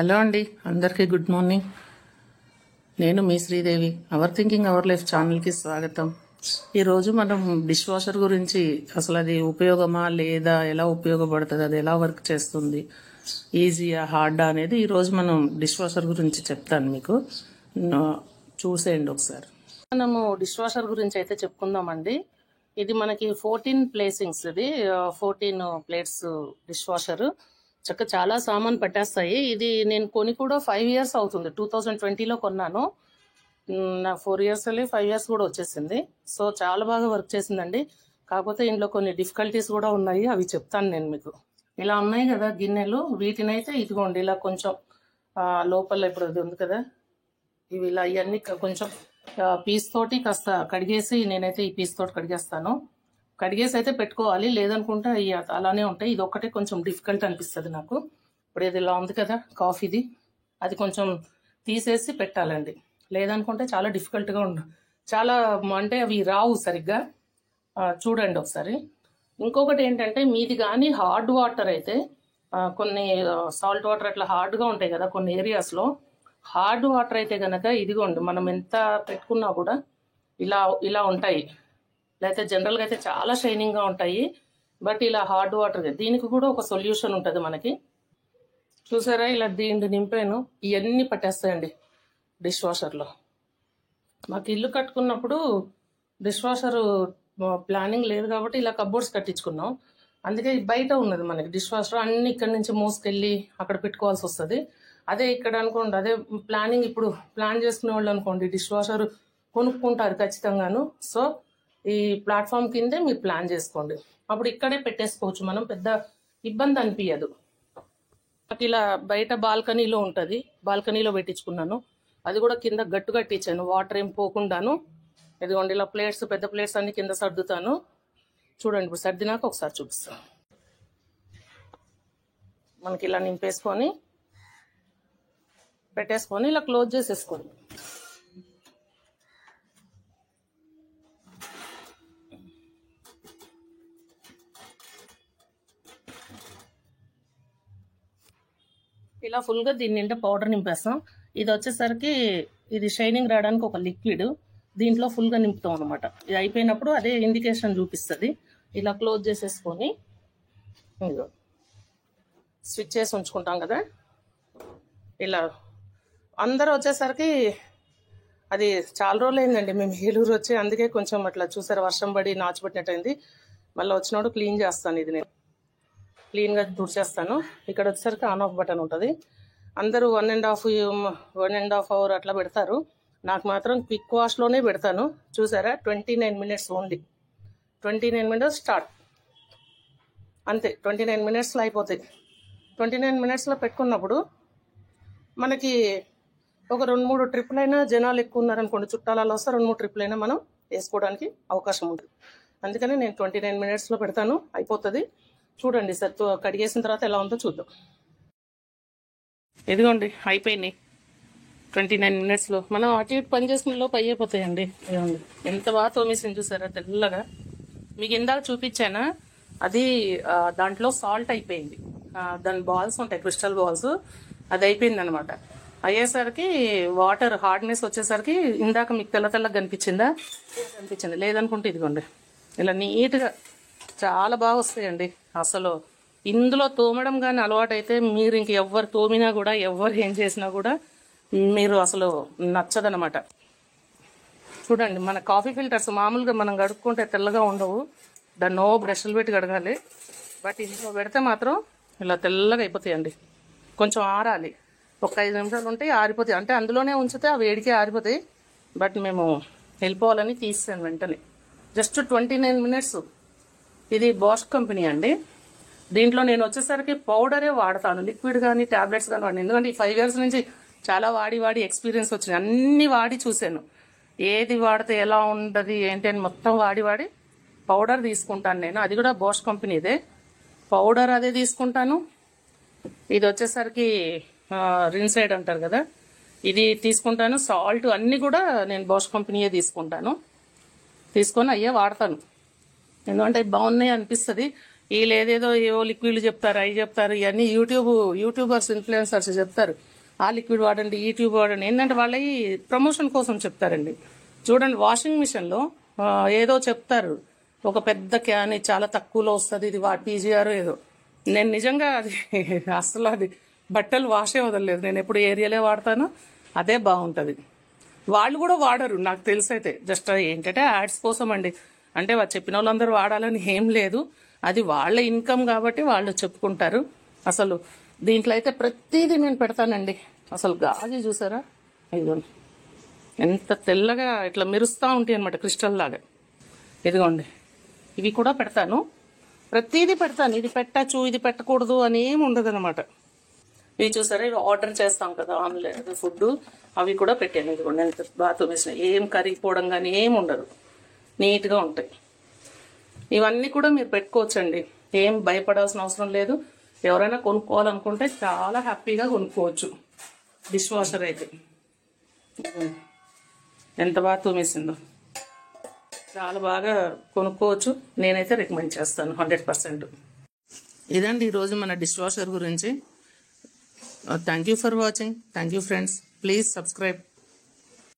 Hello అండి, అందరికీ good morning. నేను మీ Sridevi. Our thinking our life ఛానల్కి స్వాగతం. ఈరోజు మనం డిష్ వాషర్ గురించి, అసలు అది ఉపయోగమా లేదా, ఎలా ఉపయోగపడుతుంది, అది ఎలా వర్క్ చేస్తుంది, ఈజీయా హార్డా అనేది ఈరోజు మనం డిష్ వాషర్ గురించి చెప్తాను మీకు. చూసేయండి ఒకసారి. మనము డిష్ వాషర్ గురించి అయితే చెప్పుకుందామండి. ఇది మనకి 14 ప్లేసింగ్స్, ఇది 14 ప్లేట్స్ డిష్ వాషర్. చక్క చాలా సామాన్ పట్టేస్తాయి. ఇది నేను కొని కూడా 5 years అవుతుంది. 2020లో కొన్నాను. నా 4 years 5 years కూడా వచ్చేసింది. సో చాలా బాగా వర్క్ చేసిందండి. కాకపోతే ఇందులో కొన్ని డిఫికల్టీస్ కూడా ఉన్నాయి, అవి చెప్తాను నేను మీకు. ఇలా ఉన్నాయి కదా గిన్నెలు, వీటినైతే ఇదిగోండి ఇలా కొంచెం లోపల ఇప్పుడు అది ఉంది కదా, ఇవి ఇలా ఇవన్నీ కొంచెం పీస్ తోటి కాస్త కడిగేసి, నేనైతే ఈ పీస్ తోటి కడిగేస్తాను. కడిగేసి అయితే పెట్టుకోవాలి, లేదనుకుంటే అవి అలానే ఉంటాయి. ఇది ఒక్కటే కొంచెం డిఫికల్ట్ అనిపిస్తుంది నాకు. ఇప్పుడు ఇది ఇలా ఉంది కదా కాఫీది, అది కొంచెం తీసేసి పెట్టాలండి, లేదనుకుంటే చాలా డిఫికల్ట్గా చాలా అంటే అవి రావు సరిగ్గా. చూడండి ఒకసారి. ఇంకొకటి ఏంటంటే, మీది కానీ హార్డ్ వాటర్ అయితే, కొన్ని సాల్ట్ వాటర్ అట్లా హార్డ్గా ఉంటాయి కదా కొన్ని ఏరియాస్లో, హార్డ్ వాటర్ అయితే కనుక ఇదిగోండి మనం ఎంత పెట్టుకున్నా కూడా ఇలా ఇలా ఉంటాయి. లేకపోతే జనరల్గా అయితే చాలా షైనింగ్గా ఉంటాయి, బట్ ఇలా హార్డ్ వాటర్, దీనికి కూడా ఒక సొల్యూషన్ ఉంటుంది మనకి. చూసారా, ఇలా దీన్ని నింపాను, ఇవన్నీ పట్టేస్తాయండి డిష్ వాషర్లో. మాకు ఇల్లు కట్టుకున్నప్పుడు డిష్ వాషర్ ప్లానింగ్ లేదు కాబట్టి ఇలా కబోర్డ్స్ కట్టించుకున్నాం. అందుకే బయట ఉన్నది మనకి డిష్ వాషర్, అన్ని ఇక్కడ నుంచి మోసుకెళ్ళి అక్కడ పెట్టుకోవాల్సి వస్తుంది. అదే ఇక్కడ అనుకోండి, అదే ప్లానింగ్ ఇప్పుడు ప్లాన్ చేసుకునే వాళ్ళు అనుకోండి, డిష్ వాషర్ కొనుక్కుంటారు ఖచ్చితంగాను. సో ఈ ప్లాట్ఫామ్ కిందే మీరు ప్లాన్ చేసుకోండి, అప్పుడు ఇక్కడే పెట్టేసుకోవచ్చు మనం, పెద్ద ఇబ్బంది అనిపించదు. నాకు ఇలా బయట బాల్కనీలో ఉంటుంది, బాల్కనీలో పెట్టించుకున్నాను. అది కూడా కింద గట్టు కట్టించాను, వాటర్ ఏం పోకుండాను. ఇదిగోండి ఇలా ప్లేట్స్, పెద్ద ప్లేట్స్ అన్ని కింద సర్దుతాను. చూడండి, ఇప్పుడు సర్దినాక ఒకసారి చూపిస్తాను. మనకి ఇలా నింపేసుకొని పెట్టేసుకొని ఇలా క్లోజ్ చేసేసుకోండి. ఇలా ఫుల్గా దీని నిండా పౌడర్ నింపేస్తాం. ఇది వచ్చేసరికి ఇది షైనింగ్ రావడానికి ఒక లిక్విడ్, దీంట్లో ఫుల్గా నింపుతాం అనమాట. ఇది అయిపోయినప్పుడు అదే ఇండికేషన్ చూపిస్తుంది. ఇలా క్లోజ్ చేసేసుకొని స్విచ్ చేసి ఉంచుకుంటాం కదా. ఇలా అందరూ వచ్చేసరికి అది చాలా రోజులు అయిందండి మేము ఏలూరు వచ్చి, అందుకే కొంచెం అట్లా చూసారు, వర్షం పడి నాచిపెట్టినట్టు అయింది. మళ్ళీ వచ్చినప్పుడు క్లీన్ చేస్తాను, ఇది నేను క్లీన్గా తుడిచేస్తాను. ఇక్కడ వచ్చేసరికి ఆన్ ఆఫ్ బటన్ ఉంటుంది. అందరూ 1.5 hour అట్లా పెడతారు, నాకు మాత్రం క్విక్ వాష్లోనే పెడతాను. చూసారా, 29 minutes ఓన్లీ. 29 minutes స్టార్ట్, అంతే. 29 minutesలో అయిపోతాయి. 29 minutesలో పెట్టుకున్నప్పుడు మనకి ఒక 2-3 ట్రిప్పులైనా, జనాలు ఎక్కువ ఉన్నారనుకోండి, చుట్టాలలో వస్తే 2-3 ట్రిప్పులైనా మనం వేసుకోవడానికి అవకాశం ఉంటుంది. అందుకని నేను 29 minutesలో పెడతాను, అయిపోతుంది. చూడండి సార్, కడిగేసిన తర్వాత ఎలా ఉందో చూద్దాం. ఇదిగోండి అయిపోయినాయి 29 minutesలో. మనం అటు ఇటు పని చేసుకునే లోపు అయిపోతాయండి. ఇదిగోండి ఎంత బాగా తోమేసింది చూసారా తెల్లగా. మీకు ఇందాక చూపించానా, అది దాంట్లో సాల్ట్ అయిపోయింది. దాని బాల్స్ ఉంటాయి, క్రిస్టల్ బాల్స్, అది అయిపోయింది అనమాట. అయ్యేసరికి వాటర్ హార్డ్నెస్ వచ్చేసరికి, ఇందాక మీకు తెల్లగా కనిపించిందా, కనిపించింది లేదనుకుంటే ఇదిగోండి ఇలా నీట్గా చాలా బాగా వస్తాయండి. అసలు ఇందులో తోమడం కానీ అలవాటు అయితే, మీరు ఇంక ఎవరు తోమినా కూడా, ఎవరు ఏం చేసినా కూడా మీరు అసలు నచ్చదనమాట. చూడండి, మన కాఫీ ఫిల్టర్స్ మామూలుగా మనం కడుక్కుంటే తెల్లగా ఉండవు, దాన్ని బ్రష్లు పెట్టి కడగాలి. బట్ ఇందులో పెడితే మాత్రం ఇలా తెల్లగా అయిపోతాయండి. కొంచెం ఆరాలి, ఒక 5 నిమిషాలు ఉంటే ఆరిపోతాయి. అంటే అందులోనే ఉంచితే ఆ వేడికే ఆరిపోతాయి. బట్ మేము వెళ్ళిపోవాలని తీసాను వెంటనే. Just 29 minutes. ఇది బాష్ కంపెనీ అండి. దీంట్లో నేను వచ్చేసరికి పౌడరే వాడతాను, లిక్విడ్ కానీ ట్యాబ్లెట్స్ కానీ వాడిని. ఎందుకంటే ఈ 5 years నుంచి చాలా వాడి ఎక్స్పీరియన్స్ వచ్చినాయి. అన్నీ వాడి చూశాను, ఏది వాడితే ఎలా ఉంటుంది ఏంటి అని మొత్తం వాడి పౌడర్ తీసుకుంటాను నేను. అది కూడా బాష్ కంపెనీదే పౌడర్, అదే తీసుకుంటాను. ఇది వచ్చేసరికి రిన్సైడ్ అంటారు కదా, ఇది తీసుకుంటాను. సాల్ట్ అన్నీ కూడా నేను బాష్ కంపెనీయే తీసుకుంటాను. తీసుకొని అయ్యే వాడతాను, ఎందుకంటే బాగున్నాయి అనిపిస్తుంది. వీళ్ళు ఏదేదో ఏవో లిక్విడ్లు చెప్తారు, అవి చెప్తారు, ఇవన్నీ యూట్యూబర్స్, ఇన్ఫ్లుయెన్సర్స్ చెప్తారు. ఆ లిక్విడ్ వాడండి, ఈ ట్యూబ్ వాడండి. ఏంటంటే వాళ్ళవి ప్రమోషన్ కోసం చెప్తారండి. చూడండి, వాషింగ్ మిషన్లో ఏదో చెప్తారు, ఒక పెద్ద క్యాన్ చాలా తక్కువలో వస్తుంది, ఇది పీజీఆర్ ఏదో. నేను నిజంగా అది అసలు అది బట్టలు వాషే వదలలేదు. నేను ఎప్పుడు ఏరియాలే వాడతాను, అదే బాగుంటుంది. వాళ్ళు కూడా వాడరు నాకు తెలిసైతే, జస్ట్ ఏంటంటే యాడ్స్ కోసం అండి. అంటే వాళ్ళు చెప్పిన వాళ్ళందరూ వాడాలని ఏం లేదు, అది వాళ్ళ ఇన్కమ్ కాబట్టి వాళ్ళు చెప్పుకుంటారు. అసలు దీంట్లో అయితే ప్రతిదీ నేను పెడతానండి. అసలు గాజు చూసారా, ఇదిగోండి ఎంత తెల్లగా ఇట్లా మెరుస్తూ ఉంటాయి అనమాట, క్రిస్టల్ లాగా. ఇదిగోండి ఇవి కూడా పెడతాను, ప్రతిదీ పెడతాను. ఇది పెట్టచ్చు, ఇది పెట్టకూడదు అని ఏమి ఉండదు అనమాట. ఇవి చూసారా, ఇవి ఆర్డర్ చేస్తాం కదా ఆన్లైన్ ఫుడ్, అవి కూడా పెట్టాను. ఇదిగోండి ఎంత బాత్రూమ్ వేసిన, ఏం కరిగిపోవడం కానీ ఏమి ఉండదు, నీట్గా ఉంటాయి. ఇవన్నీ కూడా మీరు పెట్టుకోవచ్చండి, ఏం భయపడాల్సిన అవసరం లేదు. ఎవరైనా కొనుక్కోవాలనుకుంటే చాలా హ్యాపీగా కొనుక్కోవచ్చు. డిష్ వాషర్ అయితే ఎంత బాగా తోమేసిందో, చాలా బాగా కొనుక్కోవచ్చు. నేనైతే రికమెండ్ చేస్తాను 100%. ఇదండి ఈరోజు మన డిష్ వాషర్ గురించి. Thank you for watching. Thank you friends. Please subscribe.